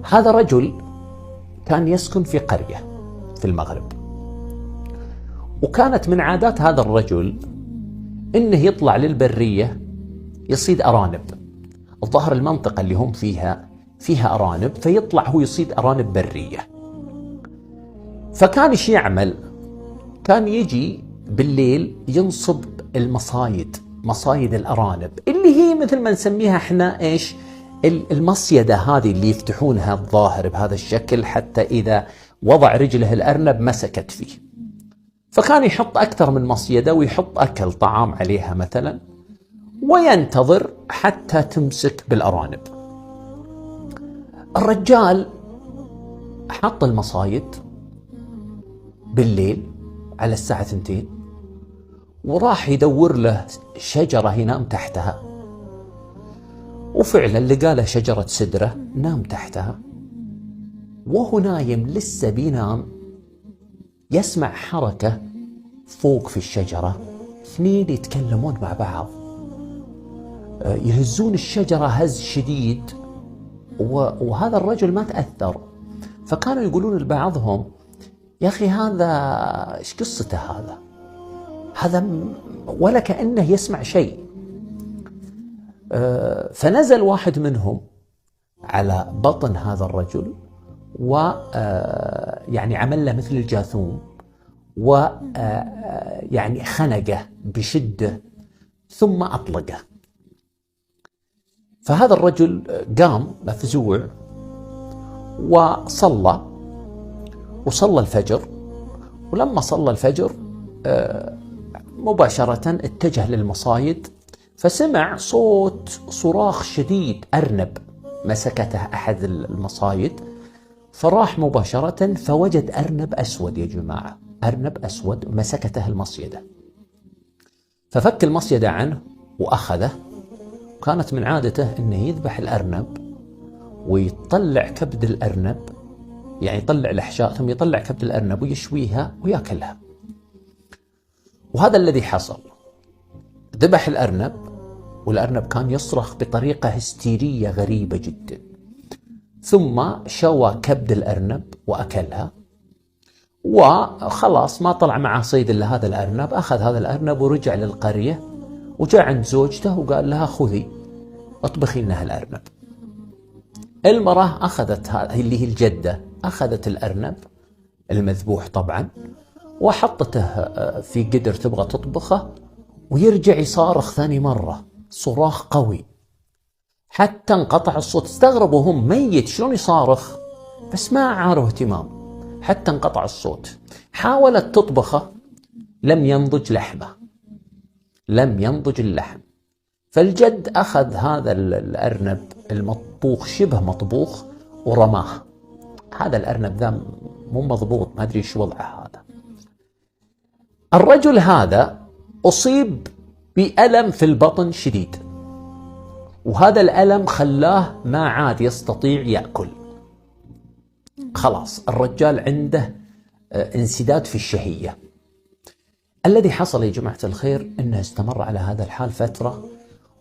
هذا رجل كان يسكن في قرية في المغرب، وكانت من عادات هذا الرجل إنه يطلع للبرية يصيد أرانب. الظاهر المنطقة اللي هم فيها أرانب، فيطلع هو يصيد أرانب برية. فكان إيش يعمل؟ كان يجي بالليل ينصب مصايد الأرانب، اللي هي مثل ما نسميها احنا ايش، المصيدة هذه اللي يفتحونها الظاهر بهذا الشكل حتى إذا وضع رجله الأرنب مسكت فيه. فكان يحط أكثر من مصيدة ويحط أكل طعام عليها مثلا، وينتظر حتى تمسك بالأرانب. الرجال حط المصايد بالليل على الساعة 2 وراح يدور له شجرة ينام تحتها، وفعلا لقى له شجرة سدرة نام تحتها. وهو نايم لسه بينام يسمع حركة فوق في الشجرة، اثنين يتكلمون مع بعض، يهزون الشجرة هز شديد. وهذا الرجل ما تأثر، فكانوا يقولون لبعضهم يا أخي هذا إيش قصته، هذا ولا كأنه يسمع شيء. فنزل واحد منهم على بطن هذا الرجل ويعني عمل له مثل الجاثوم، ويعني خنقه بشدة ثم أطلقه. فهذا الرجل قام مفزوع وصلى الفجر. ولما صلى الفجر مباشرة اتجه للمصايد، فسمع صوت صراخ شديد، أرنب مسكته أحد المصايد. فراح مباشرة فوجد أرنب أسود يا جماعة، أرنب أسود مسكته المصيدة. ففك المصيدة عنه وأخذه. كانت من عادته أنه يذبح الأرنب ويطلع كبد الأرنب، يعني يطلع الأحشاء ثم يطلع كبد الأرنب ويشويها ويأكلها. وهذا الذي حصل، ذبح الأرنب والأرنب كان يصرخ بطريقة هستيرية غريبة جدا، ثم شوى كبد الأرنب وأكلها. وخلاص ما طلع معه صيد إلا هذا الأرنب. أخذ هذا الأرنب ورجع للقرية وجاء عند زوجته وقال لها خذي اطبخي لنا الأرنب. المرأة أخذت اللي هي الجدة، أخذت الأرنب المذبوح طبعا وحطته في قدر تبغى تطبخه، ويرجع يصارخ ثاني مرة صراخ قوي حتى انقطع الصوت. استغربوا هم، ميت شلون يصارخ؟ بس ما عاروا اهتمام حتى انقطع الصوت. حاولت تطبخه، لم ينضج اللحم. فالجد أخذ هذا الأرنب المطبوخ شبه مطبوخ ورماه. هذا الأرنب ذا مو مضبوط، ما أدري شو وضعه هذا. الرجل هذا أصيب بألم في البطن شديد، وهذا الألم خلاه ما عاد يستطيع يأكل. خلاص الرجال عنده انسداد في الشهية. الذي حصل يا جماعة الخير أنه استمر على هذا الحال فترة،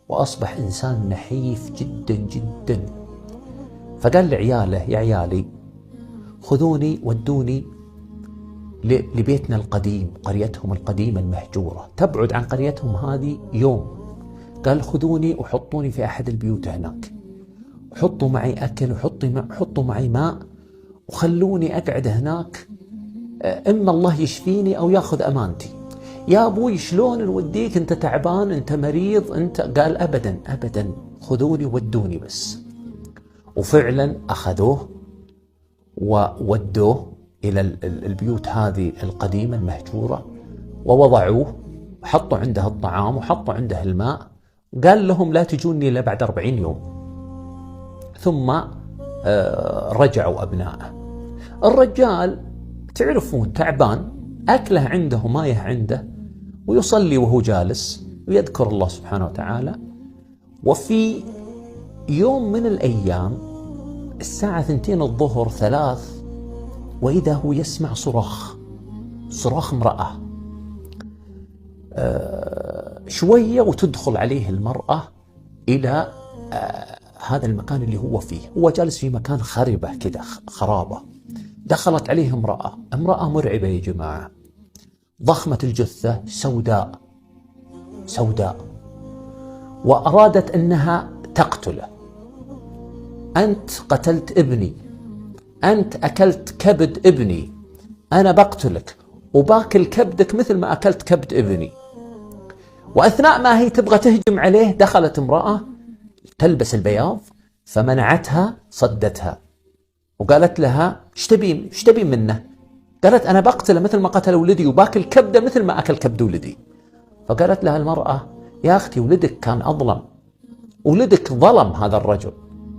وأصبح إنسان نحيف جدا جدا. فقال لعياله يا عيالي خذوني ودوني لبيتنا القديم، قريتهم القديمة المهجورة تبعد عن قريتهم هذه يوم. قال خذوني وحطوني في أحد البيوت هناك، وحطوا معي أكل وحطوا معي ماء، وخلوني أقعد هناك، إما الله يشفيني أو ياخذ أمانتي. يا أبوي شلون نوديك، أنت تعبان، أنت مريض، أنت. قال أبدا أبدا، خذوني ودوني بس. وفعلا أخذوه وودوه إلى البيوت هذه القديمة المهجورة، ووضعوه وحطوا عنده الطعام وحطوا عنده الماء. قال لهم لا تجوني إلا بعد 40 يوم. ثم رجعوا أبنائه. الرجال تعرفون تعبان، أكله عنده ومايه عنده، ويصلي وهو جالس ويذكر الله سبحانه وتعالى. وفي يوم من الأيام الساعة 2 الظهر 3، وإذا هو يسمع صراخ امرأة. شوية وتدخل عليه المرأة إلى هذا المكان اللي هو فيه، هو جالس في مكان خربة كده، خرابة. دخلت عليه امرأة مرعبة يا جماعة، ضخمة الجثة، سوداء، وأرادت أنها تقتله. أنت قتلت ابني، أنت أكلت كبد ابني، أنا بقتلك وباكل كبدك مثل ما أكلت كبد ابني. وأثناء ما هي تبغى تهجم عليه دخلت امرأة تلبس البياض فمنعتها، صدتها وقالت لها ايش تبين منه؟ قالت أنا بقتله مثل ما قتل ولدي وباكل كبده مثل ما أكل كبد ولدي. فقالت لها المرأة يا أختي ولدك كان أظلم، ولدك ظلم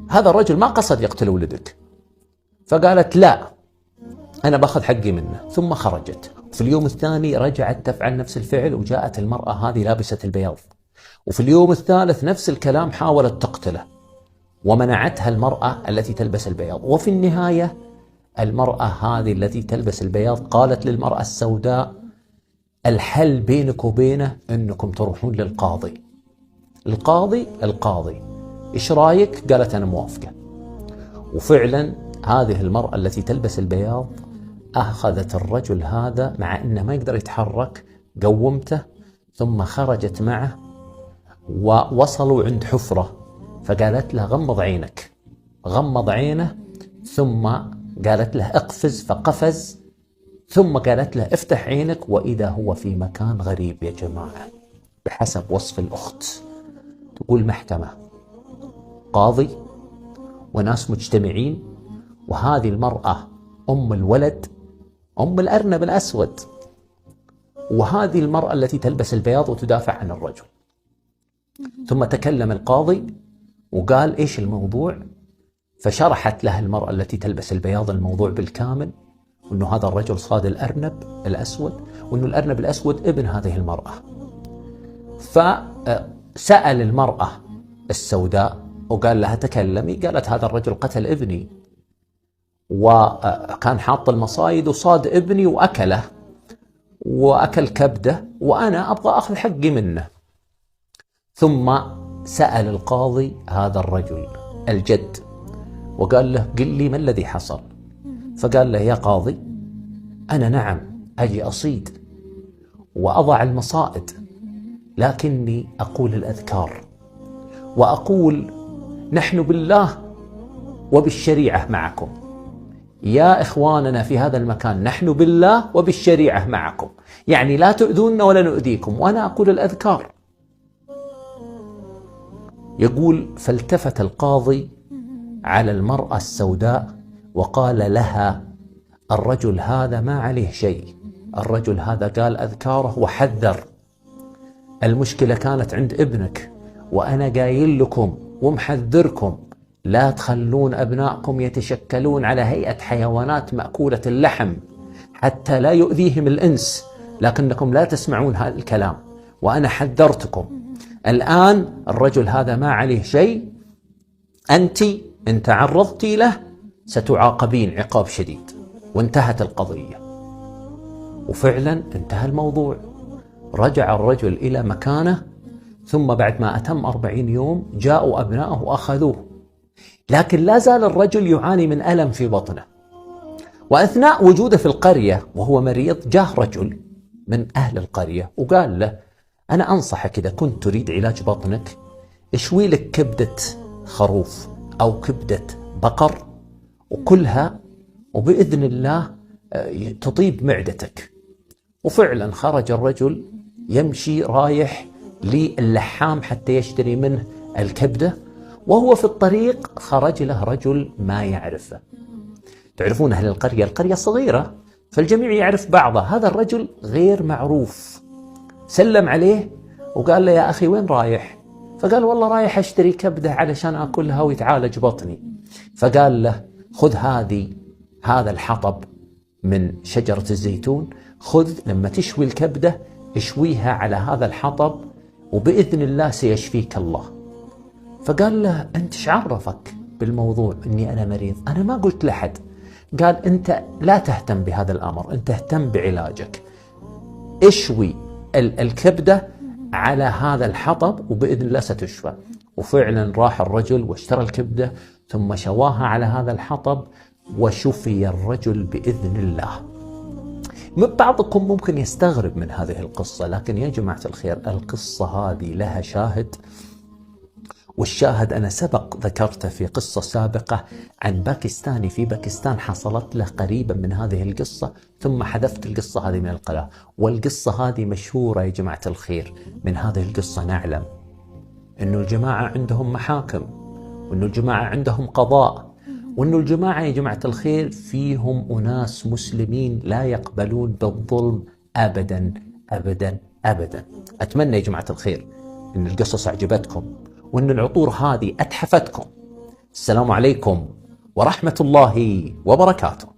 هذا الرجل ما قصد يقتل ولدك. فقالت لا أنا باخذ حقي منه، ثم خرجت. في اليوم الثاني رجعت تفعل نفس الفعل وجاءت المرأة هذه لابسة البياض، وفي اليوم الثالث نفس الكلام، حاولت تقتله ومنعتها المرأة التي تلبس البياض. وفي النهاية المرأة هذه التي تلبس البياض قالت للمرأة السوداء الحل بينك وبينه أنكم تروحون للقاضي. القاضي إيش رايك؟ قالت أنا موافقة. وفعلا هذه المرأة التي تلبس البياض أخذت الرجل هذا مع أنه ما يقدر يتحرك، قومته ثم خرجت معه ووصلوا عند حفرة، فقالت له غمض عينه، ثم قالت له اقفز، فقفز، ثم قالت له افتح عينك، وإذا هو في مكان غريب يا جماعة بحسب وصف الأخت. تقول محكمة، قاضي، وناس مجتمعين، وهذه المرأة أم الولد، أم الأرنب الأسود، وهذه المرأة التي تلبس البياض وتدافع عن الرجل. ثم تكلم القاضي وقال إيش الموضوع؟ فشرحت له المرأة التي تلبس البياض الموضوع بالكامل، وأنه هذا الرجل صاد الأرنب الأسود، وأنه الأرنب الأسود ابن هذه المرأة. فسأل المرأة السوداء وقال لها تكلمي. قالت هذا الرجل قتل ابني وكان حاط المصايد وصاد ابني وأكله وأكل كبده، وأنا أبغى أخذ حقي منه. ثم سأل القاضي هذا الرجل الجد وقال له قل لي ما الذي حصل؟ فقال له يا قاضي أنا نعم أجي أصيد وأضع المصائد، لكني أقول الأذكار وأقول نحن بالله وبالشريعة معكم، يا إخواننا في هذا المكان نحن بالله وبالشريعة معكم، يعني لا تؤذوننا ولا نؤذيكم، وأنا أقول الأذكار. يقول فالتفت القاضي على المرأة السوداء وقال لها الرجل هذا ما عليه شيء، الرجل هذا قال أذكاره وحذر، المشكلة كانت عند ابنك، وأنا قايل لكم ومحذركم لا تخلون أبنائكم يتشكلون على هيئة حيوانات مأكولة اللحم حتى لا يؤذيهم الإنس، لكنكم لا تسمعون هذا الكلام، وأنا حذرتكم. الآن الرجل هذا ما عليه شيء، أنت إن تعرضتي له ستعاقبين عقاب شديد. وانتهت القضية، وفعلا انتهى الموضوع. رجع الرجل إلى مكانه، ثم بعد ما أتم 40 يوم جاءوا أبنائه وأخذوه، لكن لا زال الرجل يعاني من ألم في بطنه. وأثناء وجوده في القرية وهو مريض جاء رجل من أهل القرية وقال له أنا أنصحك إذا كنت تريد علاج بطنك اشوي لك كبدة خروف أو كبدة بقر وكلها، وبإذن الله تطيب معدتك. وفعلا خرج الرجل يمشي رايح للحام حتى يشتري منه الكبدة، وهو في الطريق خرج له رجل ما يعرفه. تعرفون أهل القرية صغيرة فالجميع يعرف بعضه، هذا الرجل غير معروف. سلم عليه وقال له يا أخي وين رايح؟ فقال والله رايح أشتري كبدة علشان أكلها ويتعالج بطني. فقال له خذ هذا الحطب من شجرة الزيتون، خذ لما تشوي الكبدة اشويها على هذا الحطب وبإذن الله سيشفيك الله. فقال له أنت ايش عرفك بالموضوع أني أنا مريض؟ أنا ما قلت لحد. قال أنت لا تهتم بهذا الأمر، أنت اهتم بعلاجك، اشوي الكبدة على هذا الحطب وبإذن الله ستشفى. وفعلا راح الرجل واشترى الكبدة ثم شواها على هذا الحطب وشفي الرجل بإذن الله. بعضكم ممكن يستغرب من هذه القصة، لكن يا جماعة الخير القصة هذه لها شاهد، والشاهد أنا سبق ذكرته في قصة سابقة عن باكستاني في باكستان حصلت له قريبا من هذه القصة، ثم حذفت القصة هذه من القناة. والقصة هذه مشهورة يا جماعة الخير. من هذه القصة نعلم أنه الجماعة عندهم محاكم، وأنه الجماعة عندهم قضاء، وأنه الجماعة يا جماعة الخير فيهم أناس مسلمين لا يقبلون بالظلم أبدا أبدا أبدا. أتمنى يا جماعة الخير أن القصص أعجبتكم، وأن العطور هذه أتحفتكم. السلام عليكم ورحمة الله وبركاته.